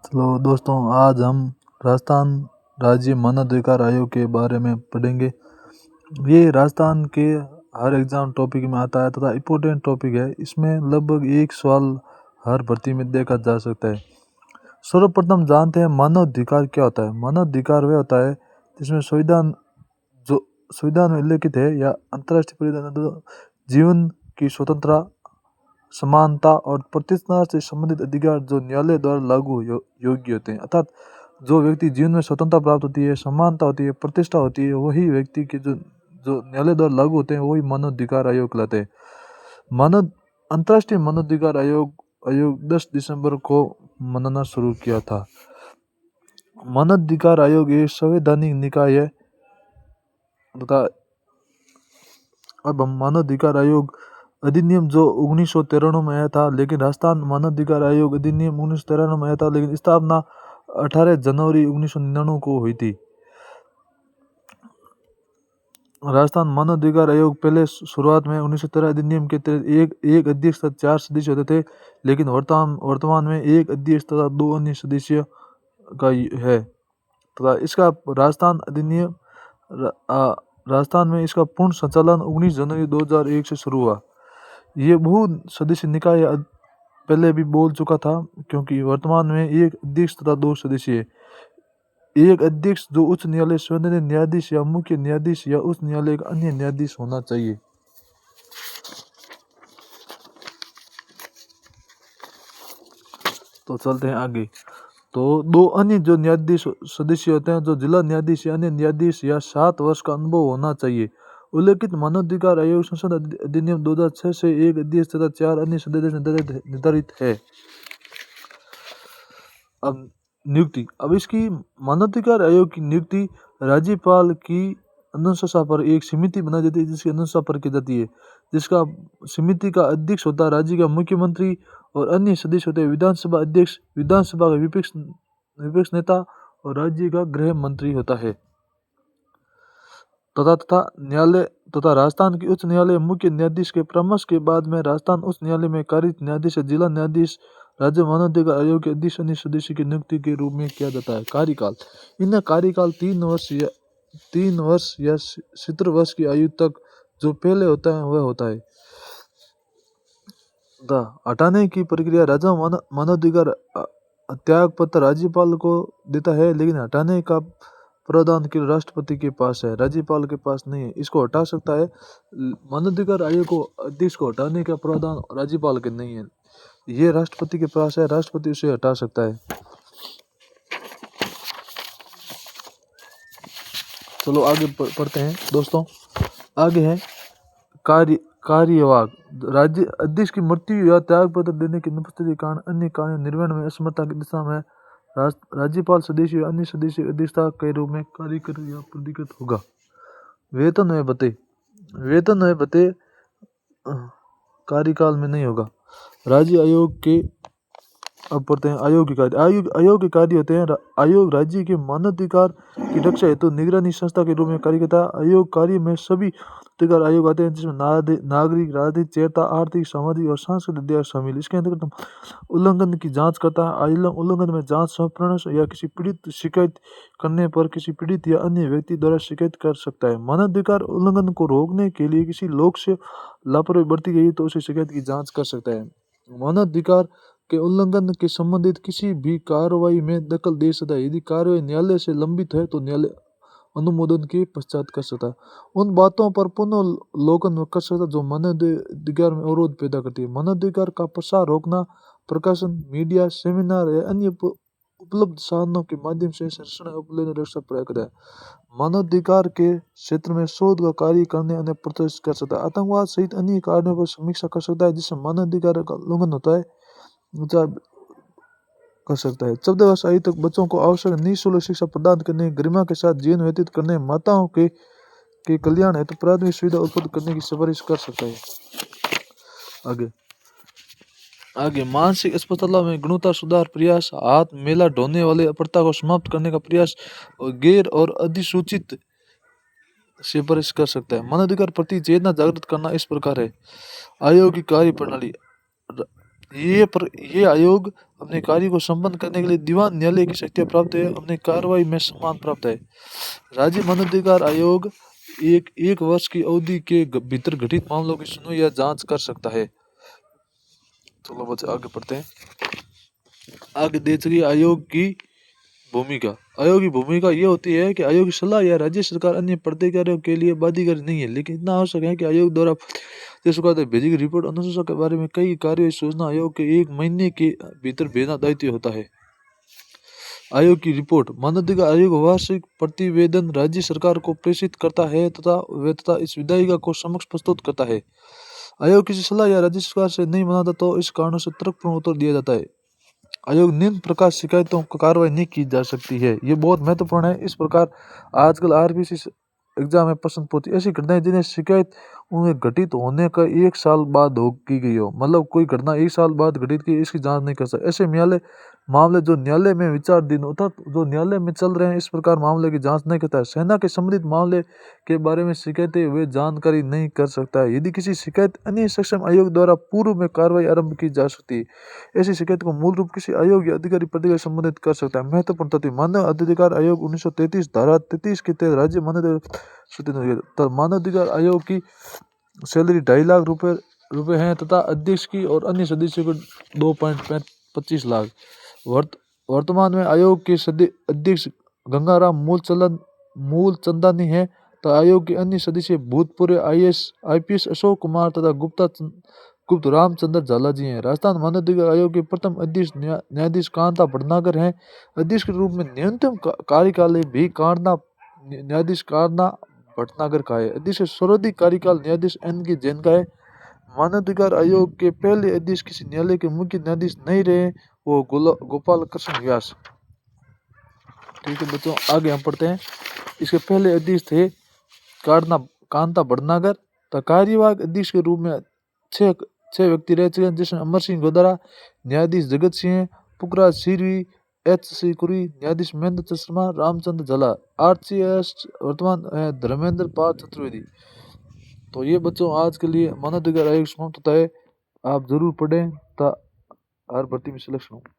चलो दोस्तों, आज हम राजस्थान राज्य मानवाधिकार आयोग के बारे में पढ़ेंगे। ये राजस्थान के हर एग्जाम टॉपिक में आता है तथा इम्पोर्टेंट टॉपिक है। इसमें लगभग एक सवाल हर भर्ती में देखा जा सकता है। सर्वप्रथम जानते हैं मानवाधिकार क्या होता है। मानवाधिकार वह होता है जिसमें संविधान में उल्लेखित है या अंतर्राष्ट्रीय जीवन की स्वतंत्रता, समानता और प्रतिष्ठा से संबंधित अधिकार जो न्यायालय द्वारा लागू योग्य होते हैं। अर्थात जो व्यक्ति जीवन में स्वतंत्रता प्राप्त होती है, समानता होती है, प्रतिष्ठा होती है, वही व्यक्ति के जो जो न्यायालय द्वारा लागू होते हैं वही मानवाधिकार आयोग कहलाते हैं। मानव अंतर्राष्ट्रीय मानवाधिकार आयोग 10 दिसंबर को मनाना शुरू किया था। मानवाधिकार आयोग एक संवैधानिक निकाय है तथा अब हम मानवाधिकार आयोग अधिनियम जो 1993 में आया था, लेकिन राजस्थान मानवाधिकार आयोग अधिनियम 1993 में आया था, लेकिन स्थापना 18 जनवरी 1999 को हुई थी। राजस्थान मानवाधिकार आयोग पहले शुरुआत में 1913 अधिनियम के तहत एक अध्यक्ष तथा 4 सदस्य होते थे, लेकिन वर्तमान में एक अध्यक्ष तथा 2 अन्य सदस्य का है तथा इसका राजस्थान में इसका पूर्ण संचालन 19 जनवरी 2001 से शुरू हुआ। ये बहु सदस्य निकाय पहले भी बोल चुका था, क्योंकि वर्तमान में एक अध्यक्ष तथा 2 सदस्य है। एक अध्यक्ष जो उच्च न्यायालय संवैधानिक न्यायाधीश या मुख्य न्यायाधीश या उच्च न्यायालय का अन्य न्यायाधीश होना चाहिए। तो चलते हैं आगे। तो 2 अन्य जो न्यायाधीश सदस्य होते हैं, जो जिला न्यायाधीश या अन्य न्यायाधीश या 7 वर्ष का अनुभव होना चाहिए। उल्लेखित मानवाधिकार आयोग संशोधन अधिनियम 2006 से एक अध्यक्ष तथा 4 अन्य सदस्य निर्धारित है। अब नियुक्ति। अब इसकी मानवाधिकार आयोग की नियुक्ति राज्यपाल की अनुशंसा पर एक समिति बनाई जाती है, जिसकी अनुशंसा पर की जाती है, जिसका समिति का अध्यक्ष होता है राज्य का मुख्यमंत्री और अन्य सदस्य होते हैं विधानसभा अध्यक्ष, विधानसभा का विपक्ष नेता और राज्य का गृह मंत्री होता है। तथा न्यायालय तथा राजस्थान के उच्च न्यायालय मुख्य न्यायाधीश के परामर्श के बाद में राजस्थान उच्च न्यायालय में कार्यरत न्यायाधीश, जिला न्यायाधीश, राज्य मानवाधिकार आयोग के अध्यक्ष अन्य सदस्य की नियुक्ति के रूप में किया जाता है। कार्यकाल। इनका कार्यकाल 3 वर्ष या 70 वर्ष की आयु तक जो पहले होता है वह होता है। हटाने की प्रक्रिया। राजा मानवाधिकार त्याग पत्र राज्यपाल को देता है, लेकिन हटाने का प्रावधान के राष्ट्रपति के पास है, राज्यपाल के पास नहीं है। इसको हटा सकता है। मानवाधिकार आयोग को अध्यक्ष को हटाने का प्रावधान राज्यपाल के नहीं है, ये राष्ट्रपति के पास है, राष्ट्रपति उसे हटा सकता है। चलो आगे पढ़ते हैं दोस्तों। आगे है कार्यवाहक। राज्य अध्यक्ष की मृत्यु या त्याग पत्र देने की अनुपस्थिति के कारण अन्य कार्य निर्वहन में असमर्थता की दिशा में राज्यपाल सदस्य या अन्य सदस्य अध्यक्षता के रूप में कार्य कर या प्राधिकृत होगा। वेतन व भत्ते कार्यकाल में नहीं होगा। राज्य आयोग के अब पढ़ते हैं आयोग के कार्य। आयोग के कार्य होते हैं। आयोग राज्य के मानवाधिकार की रक्षा हेतु निगरानी संस्था के रूप में कार्य करता है। आयोग कार्य में सभी अधिकार आयोग आते हैं, जिसमें नागरिक, राजनीतिक चेता, आर्थिक, सामाजिक और सांस्कृतिक अधिकार शामिल। इसके अंतर्गत उल्लंघन की जांच करता है। उल्लंघन में जांच संपूर्ण या किसी पीड़ित शिकायत करने पर किसी पीड़ित या अन्य व्यक्ति द्वारा शिकायत कर सकता है। मानवाधिकार उल्लंघन को रोकने के लिए किसी लोक से लापरवाही बरती गई तो उसे शिकायत की जांच कर सकता है। मानवाधिकार के उल्लंघन के संबंधित किसी भी कार्रवाई में दखल दे सकता है। यदि कार्रवाई न्यायालय से लंबित है तो न्यायालय अनुमोदन के पश्चात कर सकता है। उन बातों पर पुनर्लोकन कर सकता है जो मानवाधिकार में अवरोध पैदा करती है। मानवाधिकार का प्रसार रोकना प्रकाशन, मीडिया, सेमिनार या अन्य उपलब्ध साधनों के माध्यम से संरक्षण उपलब्ध रक्षा प्रयास करता है। मानवाधिकार के क्षेत्र में शोध का कार्य करने अन्य प्रदर्शित कर सकता है। आतंकवाद सहित अन्य कार्यों पर समीक्षा कर सकता है, जिससे मानवाधिकार का उल्लंघन होता है कर सकता है। 14 वर्ष आयु तक बच्चों को आवश्यक निःशुल्क शिक्षा प्रदान करने, गरिमा के साथ जीवन व्यतीत करने, माताओं के कल्याण हेतु प्राथमिक सुविधा उपलब्ध करने की सिफारिश कर सकता है। आगे मानसिक अस्पतालों में गुणवत्ता सुधार प्रयास, हाथ मेला ढोने वाले प्रथा को समाप्त करने का प्रयास और गैर और अधिसूचित सिफारिश कर सकता है। मानवाधिकार प्रति चेतना जागृत करना इस प्रकार है। आयोग की कार्य प्रणाली। ये आयोग अपने कार्य को संपन्न करने के लिए दीवान न्यायालय की शक्तियाँ प्राप्त है, अपने कार्रवाई में सम्मान प्राप्त है। राज्य मानवाधिकार आयोग एक वर्ष की अवधि के भीतर घटित मामलों की सुनवाई या जांच कर सकता है। चलो बच्चे आगे पढ़ते हैं। आगे देख सकिए आयोग की भूमिका। आयोग की भूमिका ये होती है कि आयोग की सलाह या राज्य सरकार अन्य प्राधिकारियों के लिए बाध्यकारी नहीं है, लेकिन इतना आवश्यक है कि आयोग द्वारा सरकार तक भेजी गई रिपोर्ट अनुशंसा के बारे में कई कार्य सूचना आयोग के 1 महीने के भीतर भेजना दायित्व होता है। आयोग की रिपोर्ट। मानवाधिकार आयोग वार्षिक प्रतिवेदन राज्य सरकार को प्रेषित करता है तथा इस विधायिका को समक्ष प्रस्तुत करता है। आयोग किसी सलाह या राज्य सरकार से नहीं बनाता तो इस कारणों से तर्कपूर्ण उत्तर दिया जाता है। आयोग निम्न प्रकार शिकायतों को कार्रवाई नहीं की जा सकती है। ये बहुत महत्वपूर्ण है। इस प्रकार आजकल आरबीसी एग्जाम में प्रश्न पूछती ऐसी घटनाएं जिन्हें शिकायत उन्हें घटित होने का 1 साल बाद हो की गई हो, मतलब कोई घटना 1 साल बाद घटित की, इसकी जांच नहीं कर सकते। ऐसे मामले जो न्यायालय में विचाराधीन होता जो न्यायालय में चल रहे हैं, इस प्रकार मामले की जांच नहीं करता है। सेना के संबंधित मामले के बारे में शिकायतें वे जानकारी नहीं कर सकता है। यदि किसी शिकायत अन्य सक्षम आयोग द्वारा पूर्व में कार्रवाई आरंभ की जा सकती है। ऐसी शिकायत को मूल रूप किसी आयोग या अधिकारी प्रतिकार संबंधित कर सकता है। महत्वपूर्ण तथ्य। मानव अधिकार आयोग 1933 धारा 33 के तहत राज्य मानवाधिकार आयोग की सैलरी 2.5 लाख रुपए है तथा अध्यक्ष की और अन्य सदस्यों को 2.25 लाख। वर्तमान में आयोग के अध्यक्ष गंगाराम मूलचंदानी है तो आयोग के अन्य सदस्य भूतपूर्व IPS अशोक कुमार तथा गुप्त रामचंद्र झाला जी हैं। राजस्थान मानवाधिकार आयोग के प्रथम अध्यक्ष न्यायाधीश कांता भटनागर हैं। अध्यक्ष के रूप में न्यूनतम कार्यकाल भी न्यायाधीश कांता भटनागर का है। अध्यक्ष सर्वाधिक कार्यकाल न्यायाधीश NK जैन का है। मानवाधिकार आयोग के पहले अध्यक्ष किसी न्यायालय के मुख्य न्यायाधीश नहीं रहे, वो गोपाल कृष्ण व्यास। ठीक है बच्चों, आगे हम पढ़ते हैं। इसके पहले अध्यक्ष थे कांता भटनागर। तो कार्यवाहक अध्यक्ष के रूप में छह व्यक्ति रह चुके हैं, जिसमें अमर सिंह गोदारा, न्यायाधीश जगत सिंह, पुखराज सिरवी, HC कुरी, न्यायाधीश महेंद्र शर्मा, रामचंद्र झाला। RCS वर्तमान धर्मेंद्र पाल चतुर्वेदी। तो ये बच्चों आज के लिए मानवाधिकार आयोग समाप्त होता है। आप जरूर पढ़ें ता हर भर्ती में सिलेक्शन हो।